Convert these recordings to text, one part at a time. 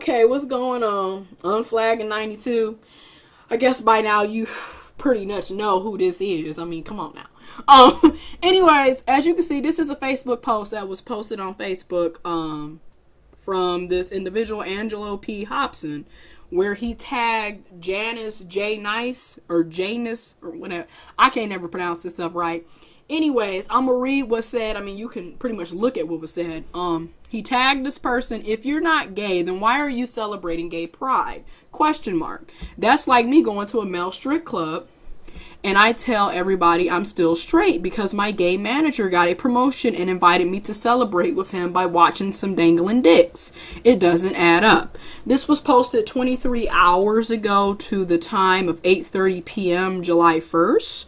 Okay, what's going on? Unflagging 92. I guess by now you pretty much know who this is. I mean, come on now. Anyways, as you can see, this is a Facebook post that was posted on Facebook from this individual, Angelo P. Hobson, where he tagged Janice J. Nice, or Janus, or whatever. I can't never pronounce this stuff right. Anyways, I'm going to read what said. I mean, you can pretty much look at what was said. He tagged this person, if you're not gay, then why are you celebrating gay pride? Question mark. That's like me going to a male strip club and I tell everybody I'm still straight because my gay manager got a promotion and invited me to celebrate with him by watching some dangling dicks. It doesn't add up. This was posted 23 hours ago to the time of 8:30 p.m. July 1st.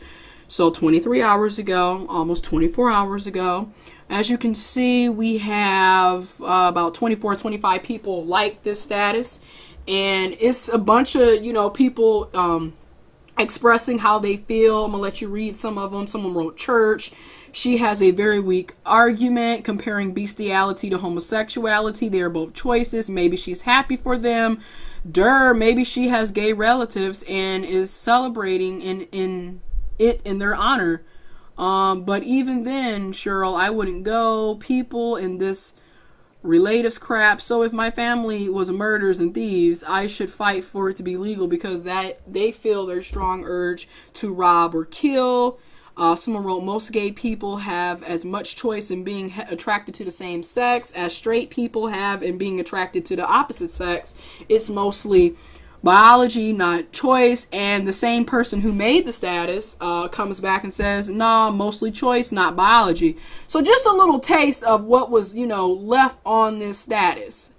So 23 hours ago, almost 24 hours ago. As you can see, we have about 24, 25 people like this status. And it's a bunch of, people expressing how they feel. I'm going to let you read some of them. Someone wrote church. She has a very weak argument comparing bestiality to homosexuality. They are both choices. Maybe she's happy for them. Maybe she has gay relatives and is celebrating in their honor. But even then, Cheryl, I wouldn't go. People in this relatives crap. So if my family was murderers and thieves, I should fight for it to be legal because that they feel their strong urge to rob or kill. Someone wrote, most gay people have as much choice in being attracted to the same sex as straight people have in being attracted to the opposite sex. It's mostly biology, not choice. And the same person who made the status comes back and says, nah, mostly choice, not biology. So just a little taste of what was, left on this status.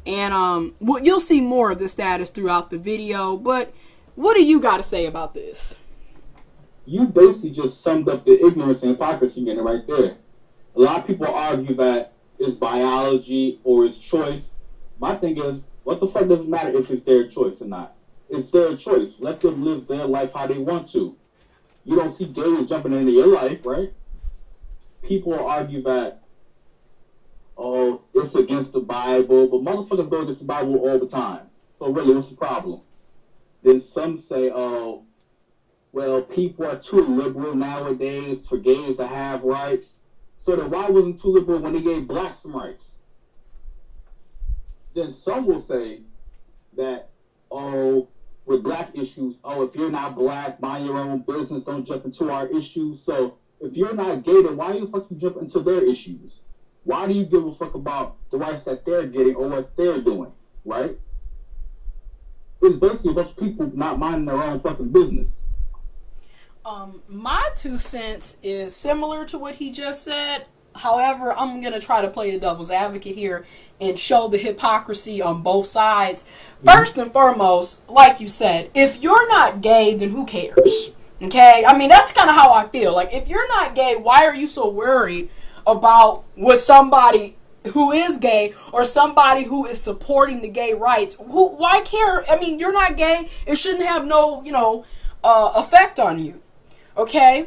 And you'll see more of this status throughout the video. But what do you got to say about this? You basically just summed up the ignorance and hypocrisy in it right there. A lot of people argue that it's biology or it's choice. My thing is, what the fuck does it matter if it's their choice or not? It's their choice. Let them live their life how they want to. You don't see gays jumping into your life, right? People argue that, it's against the Bible, but motherfuckers go against the Bible all the time. So really, what's the problem? Then some say, well, people are too liberal nowadays for gays to have rights. So then why wasn't too liberal when they gave blacks some rights? Then some will say that, with black issues, if you're not black, mind your own business, don't jump into our issues. So if you're not gay, then why you fucking jump into their issues? Why do you give a fuck about the rights that they're getting or what they're doing, right? It's basically a bunch of people not minding their own fucking business. My 2 cents is similar to what he just said. However, I'm going to try to play the devil's advocate here and show the hypocrisy on both sides. First and foremost, like you said, if you're not gay, then who cares? Okay? I mean, that's kind of how I feel. Like, if you're not gay, why are you so worried about what somebody who is gay or somebody who is supporting the gay rights? Why care? I mean, you're not gay. It shouldn't have no, effect on you. Okay?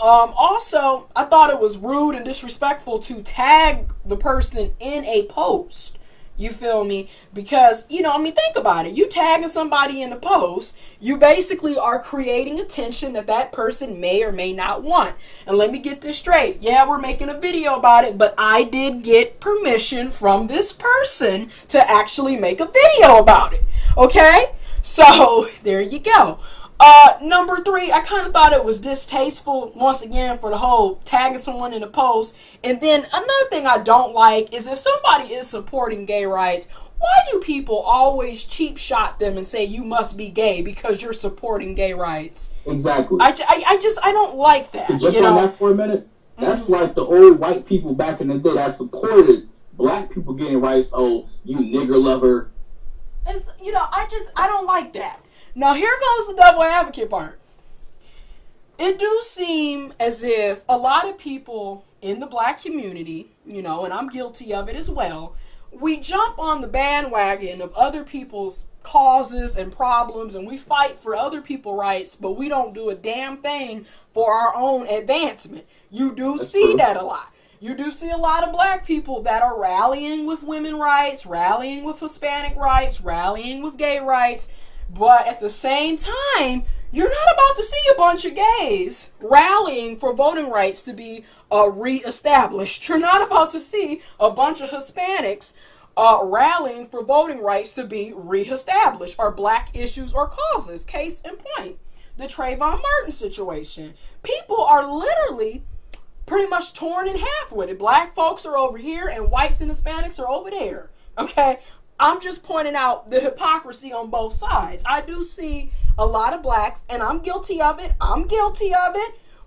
Also, I thought it was rude and disrespectful to tag the person in a post. You feel me? Because, think about it. You tagging somebody in a post, you basically are creating attention that person may or may not want. And let me get this straight. Yeah, we're making a video about it, but I did get permission from this person to actually make a video about it. Okay? So, there you go. Number 3, I kind of thought it was distasteful, once again, for the whole tagging someone in a post. And then another thing I don't like is if somebody is supporting gay rights, why do people always cheap shot them and say you must be gay because you're supporting gay rights? Exactly. I don't like that. Just on that for a minute, that's like the old white people back in the day that supported black people getting rights. Oh, you nigger lover. It's, I don't like that. Now, here goes the devil advocate part. It do seem as if a lot of people in the black community, and I'm guilty of it as well, we jump on the bandwagon of other people's causes and problems, and we fight for other people's rights, but we don't do a damn thing for our own advancement. You do see that a lot. You do see a lot of black people that are rallying with women rights, rallying with Hispanic rights, rallying with gay rights. But at the same time, you're not about to see a bunch of gays rallying for voting rights to be reestablished. You're not about to see a bunch of Hispanics rallying for voting rights to be reestablished, or black issues or causes. Case in point, the Trayvon Martin situation. People are literally pretty much torn in half with it. Black folks are over here and whites and Hispanics are over there. Okay? I'm just pointing out the hypocrisy on both sides. I do see a lot of blacks, and I'm guilty of it.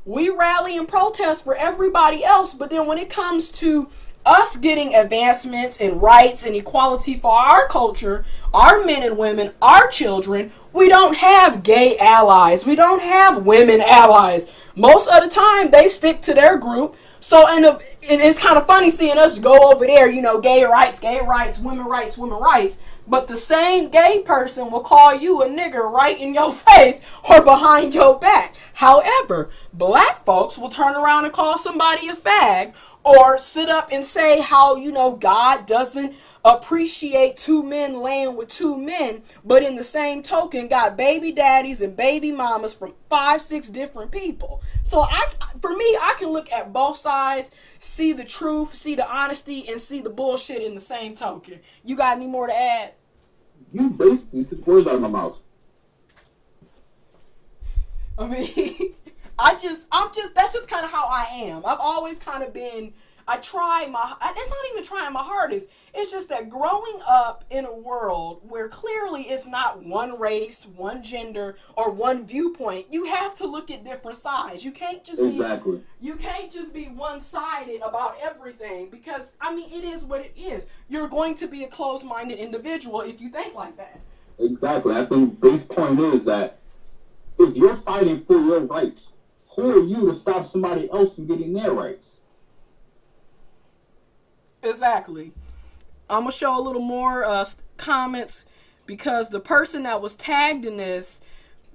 We rally and protest for everybody else, but then when it comes to us getting advancements and rights and equality for our culture, our men and women, our children, we don't have gay allies. We don't have women allies. Most of the time, they stick to their group. So, and it's kind of funny seeing us go over there, you know, gay rights, women rights, women rights. But the same gay person will call you a nigger right in your face or behind your back. However, black folks will turn around and call somebody a fag, or sit up and say how, you know, God doesn't appreciate two men laying with two men, but in the same token got baby daddies and baby mamas from 5-6 different people. So for me, I can look at both sides, see the truth, see the honesty, and see the bullshit in the same token. You got any more to add? You basically took words out of my mouth. I mean, that's just kind of how I am. I've always kind of been, it's not even trying my hardest. It's just that growing up in a world where clearly it's not one race, one gender, or one viewpoint, you have to look at different sides. You can't just be one-sided about everything, because, I mean, it is what it is. You're going to be a closed-minded individual if you think like that. Exactly. I think the base point is that if you're fighting for your rights, who are you to stop somebody else from getting their rights? Exactly. I'm going to show a little more comments, because the person that was tagged in this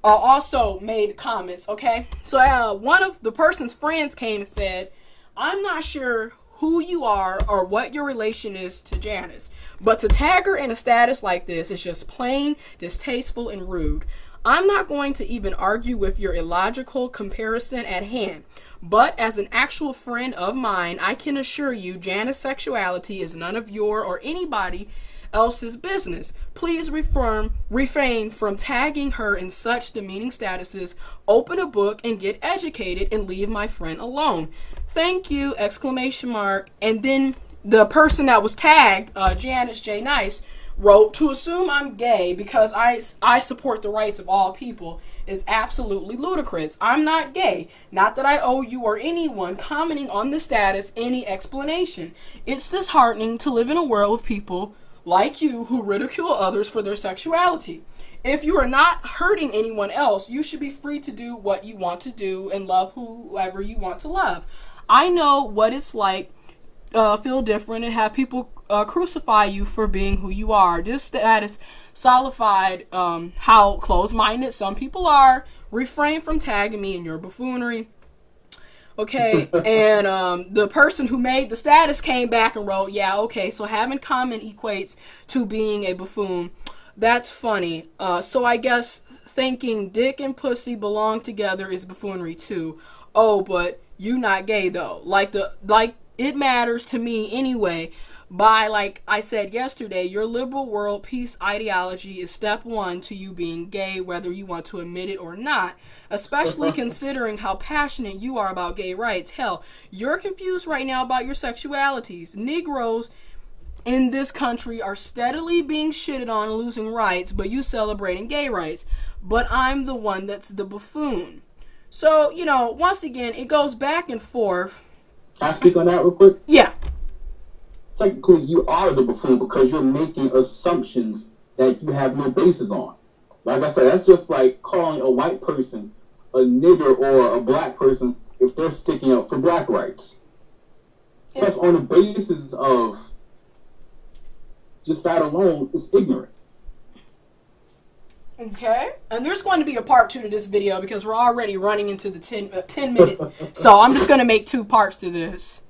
also made comments, okay? So one of the person's friends came and said, I'm not sure who you are or what your relation is to Janice, but to tag her in a status like this is just plain distasteful and rude. I'm not going to even argue with your illogical comparison at hand, but as an actual friend of mine, I can assure you Janice's sexuality is none of your or anybody else's business. Please refrain from tagging her in such demeaning statuses. Open a book and get educated and leave my friend alone. Thank you! ! And then the person that was tagged, Janice J. Nice, wrote, to assume I'm gay because I support the rights of all people is absolutely ludicrous. I'm not gay. Not that I owe you or anyone commenting on the status any explanation. It's disheartening to live in a world with people like you who ridicule others for their sexuality. If you are not hurting anyone else, you should be free to do what you want to do and love whoever you want to love. I know what it's like feel different and have people crucify you for being who you are. This status solidified how closed-minded some people are. Refrain from tagging me in your buffoonery. Okay, and the person who made the status came back and wrote, yeah, okay, so having comment equates to being a buffoon. That's funny. So I guess thinking dick and pussy belong together is buffoonery too. Oh, but you not gay though. Like it matters to me anyway. Like I said yesterday, your liberal world peace ideology is step one to you being gay, whether you want to admit it or not, especially considering how passionate you are about gay rights. Hell, you're confused right now about your sexualities. Negroes in this country are steadily being shitted on and losing rights, but you celebrating gay rights. But I'm the one that's the buffoon. So, once again, it goes back and forth. Can I speak on that real quick? Yeah. Technically, you are the buffoon because you're making assumptions that you have no basis on. Like I said, that's just like calling a white person a nigger or a black person if they're sticking up for black rights. That's on the basis of just that alone is ignorant. Okay, and there's going to be a part 2 to this video because we're already running into the 10 minute. So I'm just going to make 2 parts to this.